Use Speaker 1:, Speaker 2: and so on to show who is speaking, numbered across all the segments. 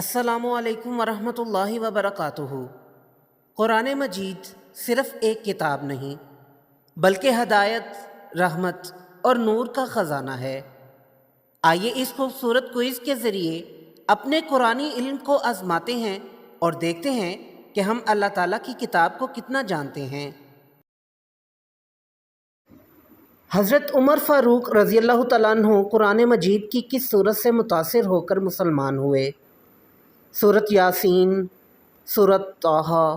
Speaker 1: السلام علیکم ورحمۃ اللہ وبرکاتہ۔ قرآن مجید صرف ایک کتاب نہیں بلکہ ہدایت، رحمت اور نور کا خزانہ ہے۔ آئیے اس خوبصورت کوئز کے ذریعے اپنے قرآنی علم کو آزماتے ہیں اور دیکھتے ہیں کہ ہم اللہ تعالیٰ کی کتاب کو کتنا جانتے ہیں۔ حضرت عمر فاروق رضی اللہ تعالیٰ عنہ قرآن مجید کی کس سورت سے متاثر ہو کر مسلمان ہوئے؟ سورۃ یاسین، سورۃ طٰہٰ،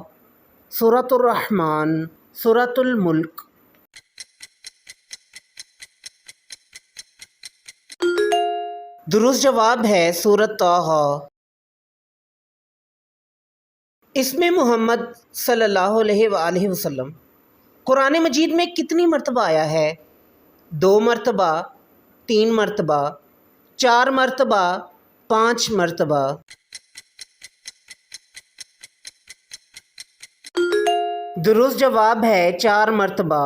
Speaker 1: سورۃ الرحمن، سورۃ الملک۔ درست جواب ہے سورۃ طٰہٰ۔ اسم محمد صلی اللہ علیہ وآلہ وسلم قرآن مجید میں کتنی مرتبہ آیا ہے؟ 2 مرتبہ، 3 مرتبہ، 4 مرتبہ، 5 مرتبہ۔ درست جواب ہے 4 مرتبہ۔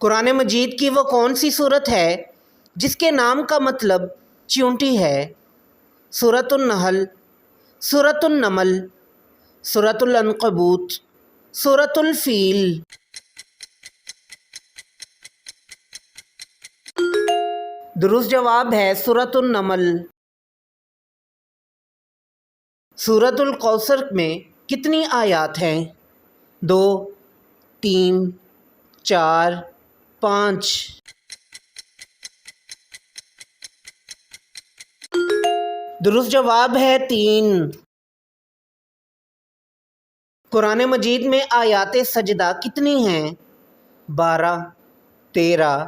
Speaker 1: قرآن مجید کی وہ کون سی سورت ہے جس کے نام کا مطلب چیونٹی ہے؟ سورۃ النحل، سورۃ النمل، سورۃ العنکبوت، سورۃ الفیل۔ درست جواب ہے سورۃ النمل۔ سورۃ الکوثر میں کتنی آیات ہیں؟ 2، 3، 4، 5۔ درست جواب ہے 3۔ قرآن مجید میں آیات سجدہ کتنی ہیں؟ 12، 13،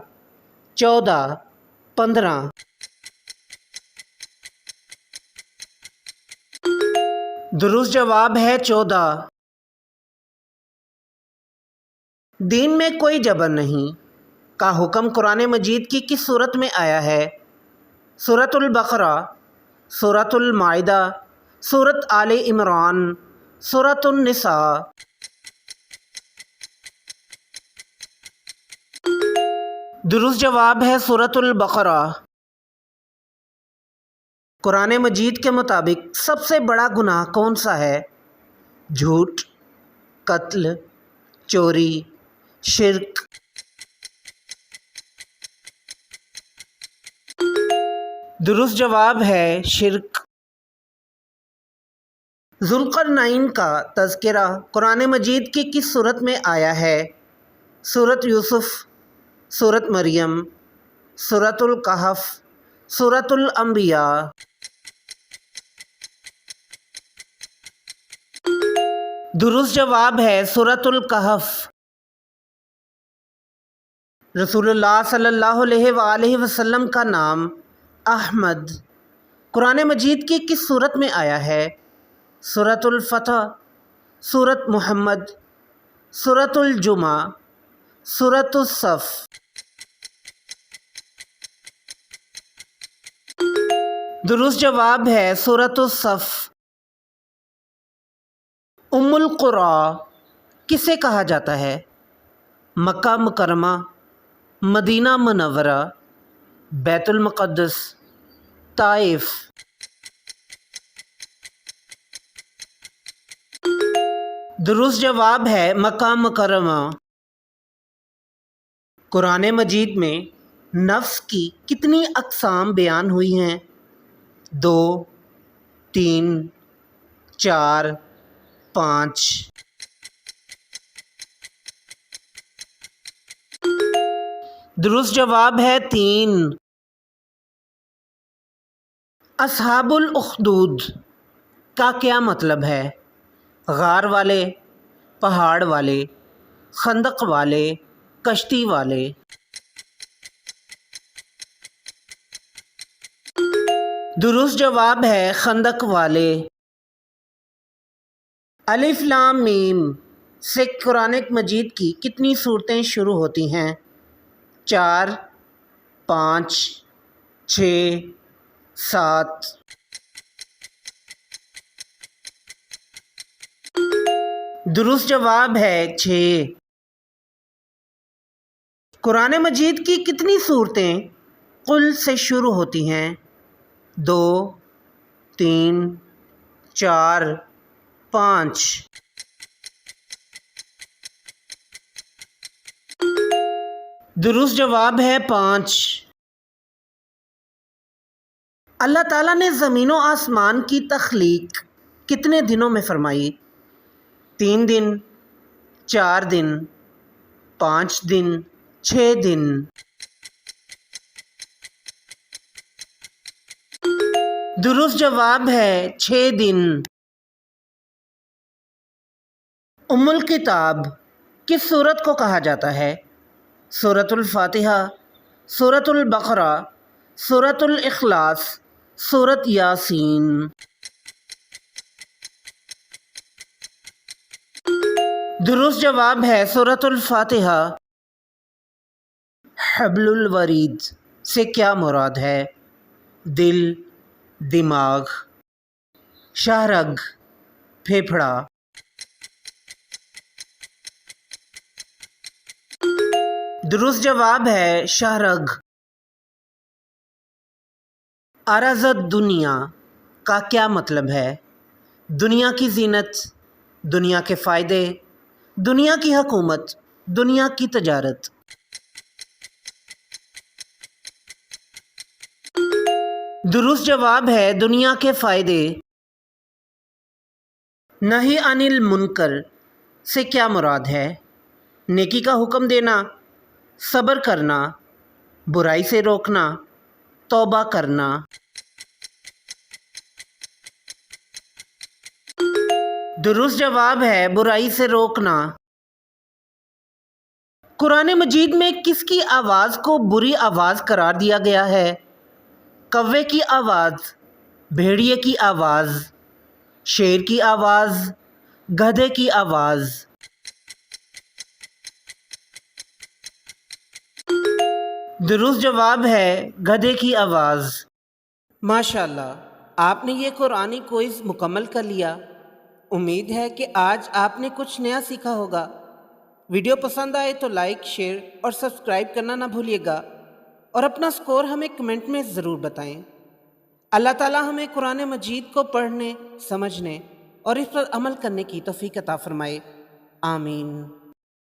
Speaker 1: 14، 15۔ درست جواب ہے 14۔ دین میں کوئی جبر نہیں کا حکم قرآن مجید کی کس صورت میں آیا ہے؟ سورۃ البقرہ، سورۃ المائدہ، سورۃ آل عمران، سورۃ النساء۔ درست جواب ہے سورۃ البقرہ۔ قرآن مجید کے مطابق سب سے بڑا گناہ کون سا ہے؟ جھوٹ، قتل، چوری، شرک۔ درست جواب ہے شرک۔ ذوالقرنین کا تذکرہ قرآن مجید کی کس صورت میں آیا ہے؟ سورۃ یوسف، سورۃ مریم، سورۃ الکہف، سورۃ الانبیاء۔ درست جواب ہے سورۃ الکہف۔ رسول اللہ صلی اللہ علیہ وآلہ وسلم کا نام احمد قرآن مجید کی کس صورت میں آیا ہے؟ سورۃ الفتح، سورۃ محمد، سورۃ الجمعہ، سورۃ الصف۔ درست جواب ہے سورۃ الصف۔ ام القریٰ کسے کہا جاتا ہے؟ مکہ مکرمہ، مدینہ منورہ، بیت المقدس، طائف۔ درست جواب ہے مکہ مکرمہ۔ قرآن مجید میں نفس کی کتنی اقسام بیان ہوئی ہیں؟ 2، 3، 4، 5۔ درست جواب ہے 3۔ اصحاب الاخدود کا کیا مطلب ہے؟ غار والے، پہاڑ والے، خندق والے، کشتی والے۔ درست جواب ہے خندق والے۔ الف لام میم سے قرآن مجید کی کتنی صورتیں شروع ہوتی ہیں؟ 4، 5، 6، 7۔ درست جواب ہے 6۔ قرآن مجید کی کتنی صورتیں قل سے شروع ہوتی ہیں؟ دو، تین، چار، پانچ۔ درست جواب ہے 5۔ اللہ تعالیٰ نے زمین و آسمان کی تخلیق کتنے دنوں میں فرمائی؟ 3 دن، 4 دن، 5 دن، 6 دن۔ درست جواب ہے 6 دن۔ ام الکتاب کس سورت کو کہا جاتا ہے؟ سورۃ الفاتحہ، سورۃ البقرہ، سورۃ الاخلاص، سورۃ یاسین۔ درست جواب ہے سورۃ الفاتحہ۔ حبل الورید سے کیا مراد ہے؟ دل، دماغ، شاہ رگ، پھیپھڑا۔ درست جواب ہے شاہ رگ۔ ارزت دنیا کا کیا مطلب ہے؟ دنیا کی زینت، دنیا کے فائدے، دنیا کی حکومت، دنیا کی تجارت۔ درست جواب ہے دنیا کے فائدے۔ نہی عن المنکر سے کیا مراد ہے؟ نیکی کا حکم دینا، صبر کرنا، برائی سے روکنا، توبہ کرنا۔ درست جواب ہے برائی سے روکنا۔ قرآن مجید میں کس کی آواز کو بری آواز قرار دیا گیا ہے؟ کوے کی آواز، بھیڑیے کی آواز، شیر کی آواز، گدھے کی آواز۔ درست جواب ہے گدھے کی آواز۔ ماشاءاللہ، آپ نے یہ قرآنی کوئز مکمل کر لیا۔ امید ہے کہ آج آپ نے کچھ نیا سیکھا ہوگا۔ ویڈیو پسند آئے تو لائک، شیئر اور سبسکرائب کرنا نہ بھولیے گا، اور اپنا سکور ہمیں کمنٹ میں ضرور بتائیں۔ اللہ تعالیٰ ہمیں قرآن مجید کو پڑھنے، سمجھنے اور اس پر عمل کرنے کی توفیق عطا فرمائے۔ آمین۔